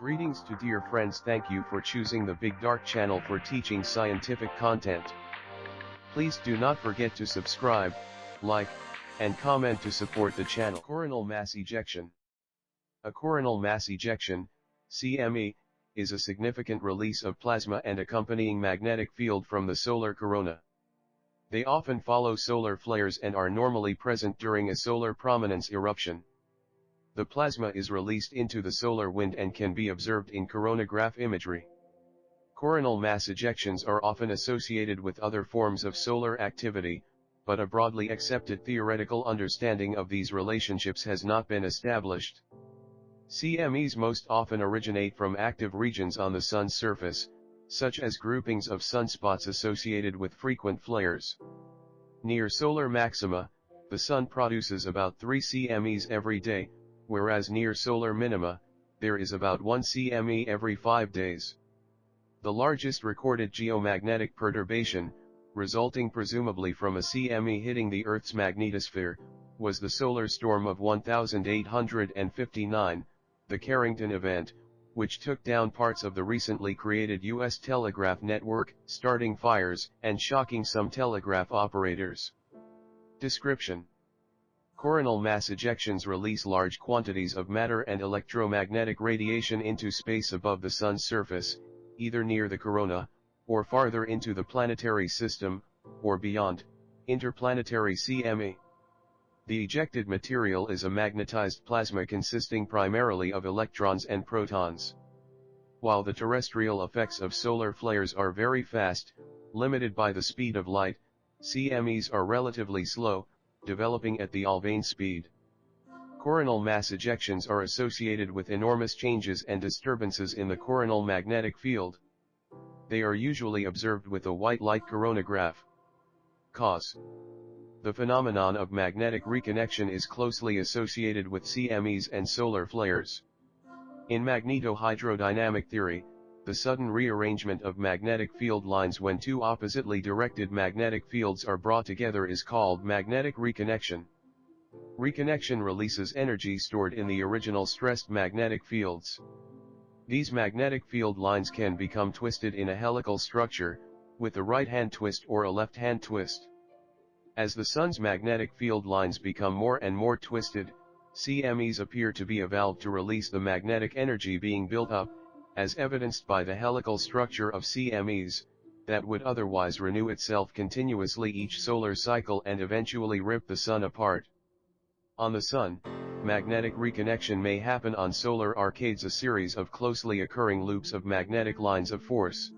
Greetings to dear friends, thank you for choosing the BigDark channel for teaching scientific content. Please do not forget to subscribe, like, and comment to support the channel. Coronal mass ejection. A coronal mass ejection, CME, is a significant release of plasma and accompanying magnetic field from the solar corona. They often follow solar flares and are normally present during a solar prominence eruption. The plasma is released into the solar wind and can be observed in coronagraph imagery. Coronal mass ejections are often associated with other forms of solar activity, but a broadly accepted theoretical understanding of these relationships has not been established. CMEs most often originate from active regions on the Sun's surface, such as groupings of sunspots associated with frequent flares. Near solar maxima, the Sun produces about 3 CMEs every day, whereas near solar minima, there is about 1 CME every 5 days. The largest recorded geomagnetic perturbation, resulting presumably from a CME hitting the Earth's magnetosphere, was the solar storm of 1859, the Carrington Event, which took down parts of the recently created U.S. telegraph network, starting fires and shocking some telegraph operators. Description: Coronal mass ejections release large quantities of matter and electromagnetic radiation into space above the Sun's surface, either near the corona, or farther into the planetary system, or beyond, interplanetary CME. The ejected material is a magnetized plasma consisting primarily of electrons and protons. While the terrestrial effects of solar flares are very fast, limited by the speed of light, CMEs are relatively slow, developing at the Alfvén speed. Coronal mass ejections are associated with enormous changes and disturbances in the coronal magnetic field. They are usually observed with a white light coronagraph. Cause: the phenomenon of magnetic reconnection is closely associated with CMEs and solar flares. In magnetohydrodynamic theory, the sudden rearrangement of magnetic field lines when two oppositely directed magnetic fields are brought together is called magnetic reconnection. Reconnection releases energy stored in the original stressed magnetic fields. These magnetic field lines can become twisted in a helical structure, with a right-hand twist or a left-hand twist. As the Sun's magnetic field lines become more and more twisted, CMEs appear to be a valve to release the magnetic energy being built up, as evidenced by the helical structure of CMEs, that would otherwise renew itself continuously each solar cycle and eventually rip the Sun apart. On the Sun, magnetic reconnection may happen on solar arcades, a series of closely occurring loops of magnetic lines of force.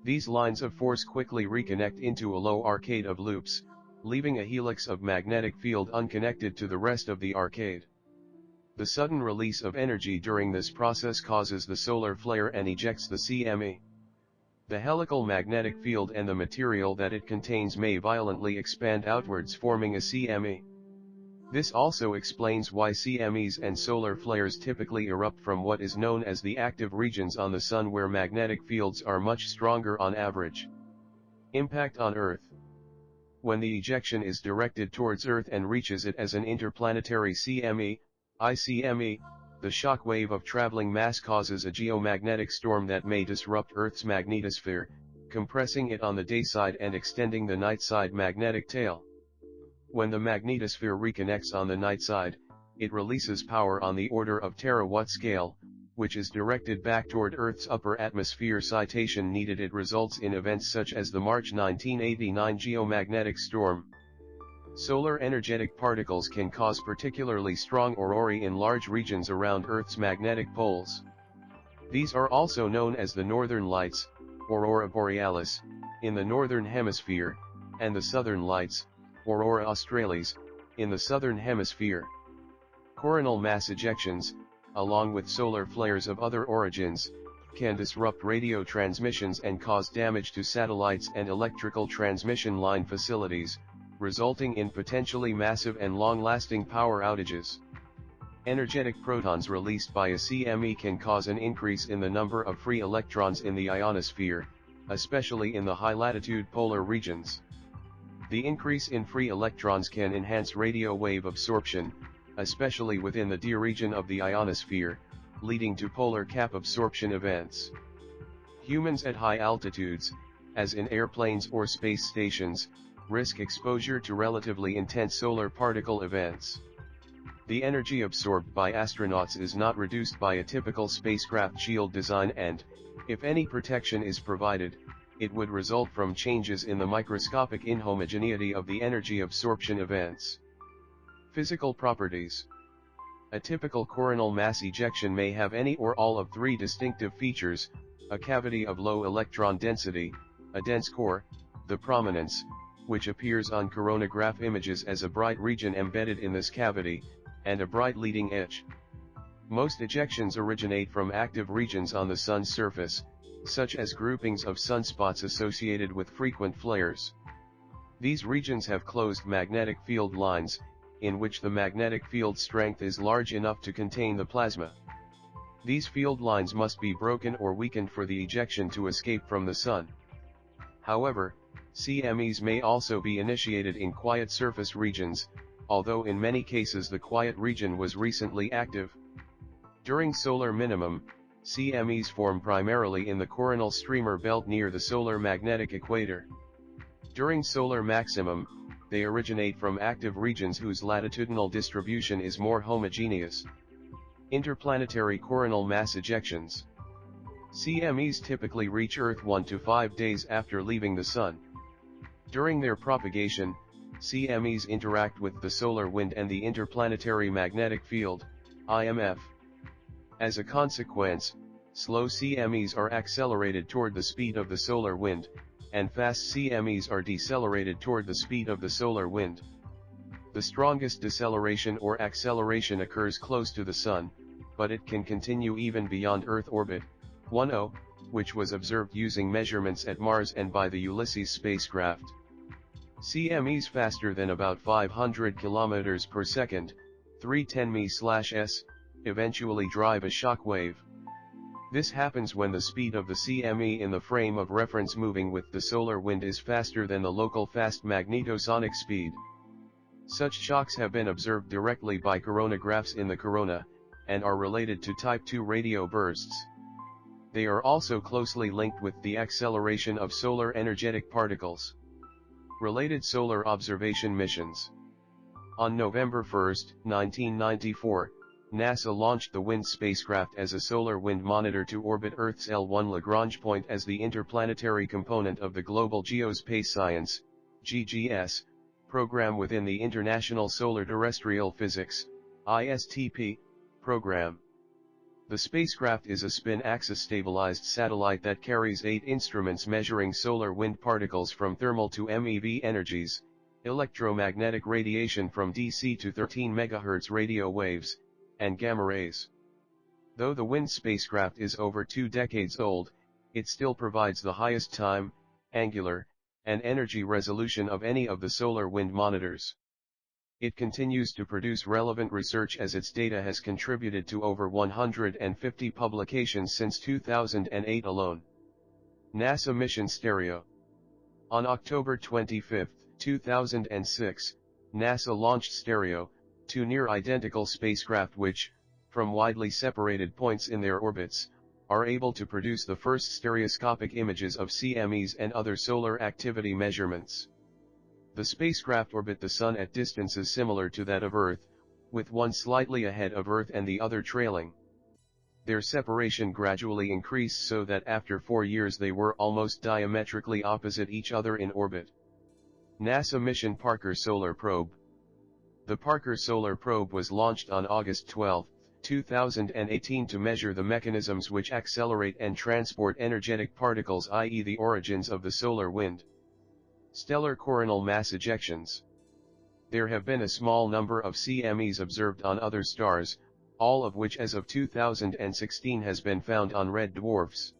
These lines of force quickly reconnect into a low arcade of loops, leaving a helix of magnetic field unconnected to the rest of the arcade. The sudden release of energy during this process causes the solar flare and ejects the CME. The helical magnetic field and the material that it contains may violently expand outwards, forming a CME. This also explains why CMEs and solar flares typically erupt from what is known as the active regions on the Sun, where magnetic fields are much stronger on average. Impact on Earth. When the ejection is directed towards Earth and reaches it as an interplanetary CME, ICME, the shock wave of traveling mass causes a geomagnetic storm that may disrupt Earth's magnetosphere, compressing it on the day side and extending the night side magnetic tail. When the magnetosphere reconnects on the night side, it releases power on the order of terawatt scale, which is directed back toward Earth's upper atmosphere. Citation needed. It results in events such as the March 1989 geomagnetic storm. Solar energetic particles can cause particularly strong aurorae in large regions around Earth's magnetic poles. These are also known as the northern lights, aurora borealis, in the northern hemisphere, and the southern lights, aurora australis, in the southern hemisphere. Coronal mass ejections, along with solar flares of other origins, can disrupt radio transmissions and cause damage to satellites and electrical transmission line facilities, resulting in potentially massive and long-lasting power outages. Energetic protons released by a CME can cause an increase in the number of free electrons in the ionosphere, especially in the high-latitude polar regions. The increase in free electrons can enhance radio wave absorption, especially within the D region of the ionosphere, leading to polar cap absorption events. Humans at high altitudes, as in airplanes or space stations, risk exposure to relatively intense solar particle events. The energy absorbed by astronauts is not reduced by a typical spacecraft shield design and, if any protection is provided, it would result from changes in the microscopic inhomogeneity of the energy absorption events. Physical properties. A typical coronal mass ejection may have any or all of three distinctive features: a cavity of low electron density, a dense core, the prominence, which appears on coronagraph images as a bright region embedded in this cavity, and a bright leading edge. Most ejections originate from active regions on the Sun's surface, such as groupings of sunspots associated with frequent flares. These regions have closed magnetic field lines, in which the magnetic field strength is large enough to contain the plasma. These field lines must be broken or weakened for the ejection to escape from the Sun. However, CMEs may also be initiated in quiet surface regions, although in many cases the quiet region was recently active. During solar minimum, CMEs form primarily in the coronal streamer belt near the solar magnetic equator. During solar maximum, they originate from active regions whose latitudinal distribution is more homogeneous. Interplanetary coronal mass ejections. CMEs typically reach Earth 1 to 5 days after leaving the Sun. During their propagation, CMEs interact with the solar wind and the interplanetary magnetic field, IMF. As a consequence, slow CMEs are accelerated toward the speed of the solar wind, and fast CMEs are decelerated toward the speed of the solar wind. The strongest deceleration or acceleration occurs close to the Sun, but it can continue even beyond Earth orbit, 10, which was observed using measurements at Mars and by the Ulysses spacecraft. CMEs faster than about 500 km per second, 310 ms/s, eventually drive a shock wave. This happens when the speed of the CME in the frame of reference moving with the solar wind is faster than the local fast magnetosonic speed. Such shocks have been observed directly by coronagraphs in the corona, and are related to type II radio bursts. They are also closely linked with the acceleration of solar energetic particles. Related solar observation missions. On November 1, 1994, NASA launched the WIND spacecraft as a solar wind monitor to orbit Earth's L1 Lagrange point as the interplanetary component of the Global Geospace Science (GGS) program within the International Solar Terrestrial Physics (ISTP) program. The spacecraft is a spin-axis stabilized satellite that carries 8 instruments measuring solar wind particles from thermal to MeV energies, electromagnetic radiation from DC to 13 MHz radio waves, and gamma rays. Though the WIND spacecraft is over 2 decades old, it still provides the highest time, angular, and energy resolution of any of the solar wind monitors. It continues to produce relevant research as its data has contributed to over 150 publications since 2008 alone. NASA Mission Stereo. On October 25, 2006, NASA launched Stereo, 2 near-identical spacecraft which, from widely separated points in their orbits, are able to produce the first stereoscopic images of CMEs and other solar activity measurements. The spacecraft orbit the Sun at distances similar to that of Earth, with one slightly ahead of Earth and the other trailing. Their separation gradually increased so that after 4 years they were almost diametrically opposite each other in orbit. NASA Mission Parker Solar Probe. The Parker Solar Probe was launched on August 12, 2018 to measure the mechanisms which accelerate and transport energetic particles, i.e. the origins of the solar wind. Stellar coronal mass ejections. There have been a small number of CMEs observed on other stars, all of which as of 2016 has been found on red dwarfs.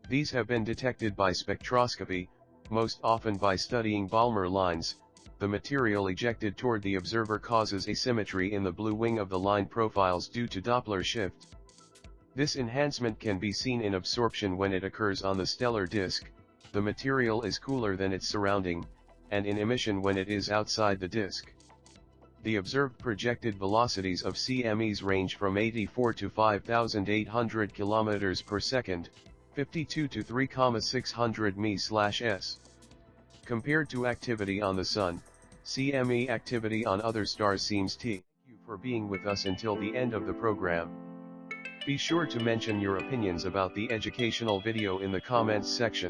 These have been detected by spectroscopy, most often by studying Balmer lines. The material ejected toward the observer causes asymmetry in the blue wing of the line profiles due to Doppler shift. This enhancement can be seen in absorption when it occurs on the stellar disk. The material is cooler than its surrounding, and in emission when it is outside the disk. The observed projected velocities of CMEs range from 84 to 5,800 km per second, 52 to 3,600 ms/s. Compared to activity on the Sun, CME activity on other stars seems Thank you for being with us until the end of the program. Be sure to mention your opinions about the educational video in the comments section.